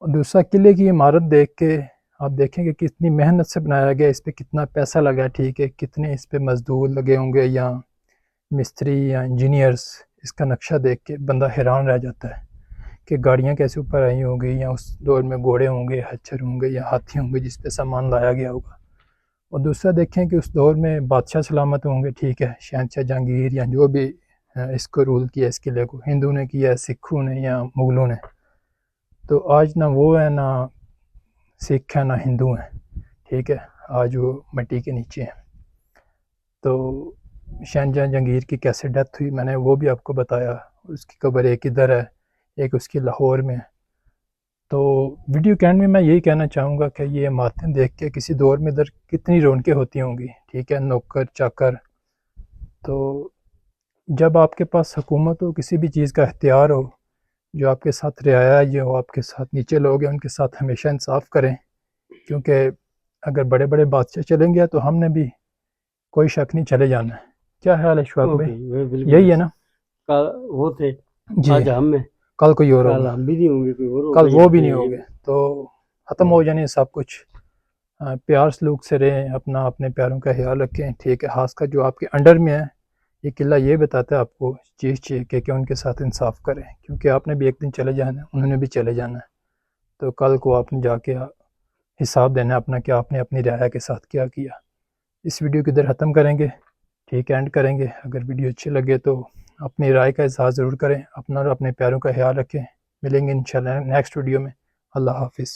Speaker 1: और दूसरा, किले की इमारत देख के आप देखेंगे कितनी मेहनत से बनाया गया, इस पर कितना पैसा लगा, ठीक है, कितने इस पर मजदूर लगे होंगे या मिस्त्री या इंजीनियर्स। इसका नक्शा देख के बंदा हैरान रह जाता है कि गाड़ियाँ कैसे ऊपर आई होंगी, या उस दौर में घोड़े होंगे, खच्चर होंगे या हाथी होंगे जिस पे सामान लाया गया होगा। और दूसरा देखें कि उस दौर में बादशाह सलामत होंगे, ठीक है, शहनशाह जहांगीर या जो भी इसको रूल किया, इस किले को हिंदू ने किया, सिखों ने या मुगलों ने। तो आज ना वो है, ना सिख है, ना हिंदू हैं, ठीक है, आज वो मिट्टी के नीचे हैं। तो शहनशाह जहांगीर की कैसे डेथ हुई मैंने वो भी आपको बताया। उसकी कब्र एक इधर है, एक उसकी लाहौर में है। तो वीडियो के एंड में मैं यही कहना चाहूँगा कि ये इमारतें देख के किसी दौर में इधर कितनी रौनकें होती होंगी, ठीक है, नौकर चाकर। तो जब आपके पास हुकूमत हो, किसी भी चीज़ का इख्तियार हो, जो आपके साथ रियाया है, जो आपके साथ नीचे लोग हैं, उनके साथ हमेशा इंसाफ करें। क्योंकि अगर बड़े बड़े बादशाह चलेंगे तो हमने भी कोई शक नहीं चले जाना है। क्या ख्याल है इशफाक भाई?
Speaker 2: ओके, बिल्कुल
Speaker 1: यही है ना?
Speaker 2: कल वो थे,
Speaker 1: जी,
Speaker 2: आज हम में,
Speaker 1: कल कोई और
Speaker 2: कल
Speaker 1: होगा,
Speaker 2: हम भी नहीं होंगे, कोई और
Speaker 1: कल
Speaker 2: होगा
Speaker 1: वो
Speaker 2: यहाँ
Speaker 1: भी
Speaker 2: पे।
Speaker 1: नहीं होंगे। तो ख़त्म
Speaker 2: हाँ,
Speaker 1: हो जाने सब कुछ। प्यार सलूक से रहें, अपना अपने प्यारों का ख्याल रखें, ठीक है। खासकर जो आपके अंडर में है, ये किला ये बताता है आपको चीज़ चाहिए कि उनके साथ इंसाफ करें, क्योंकि आपने भी एक दिन चले जाना है, उन्होंने भी चले जाना है। तो कल को आपने जाके हिसाब देना है अपना कि आपने अपनी रियाया के साथ क्या किया। इस वीडियो को इधर ख़त्म करेंगे, ठीक है, एंड करेंगे। अगर वीडियो अच्छी लगे तो अपनी राय का इज़हार ज़रूर करें, अपना और अपने प्यारों का ख्याल रखें। मिलेंगे इंशाल्लाह नेक्स्ट वीडियो में। अल्लाह हाफिज़।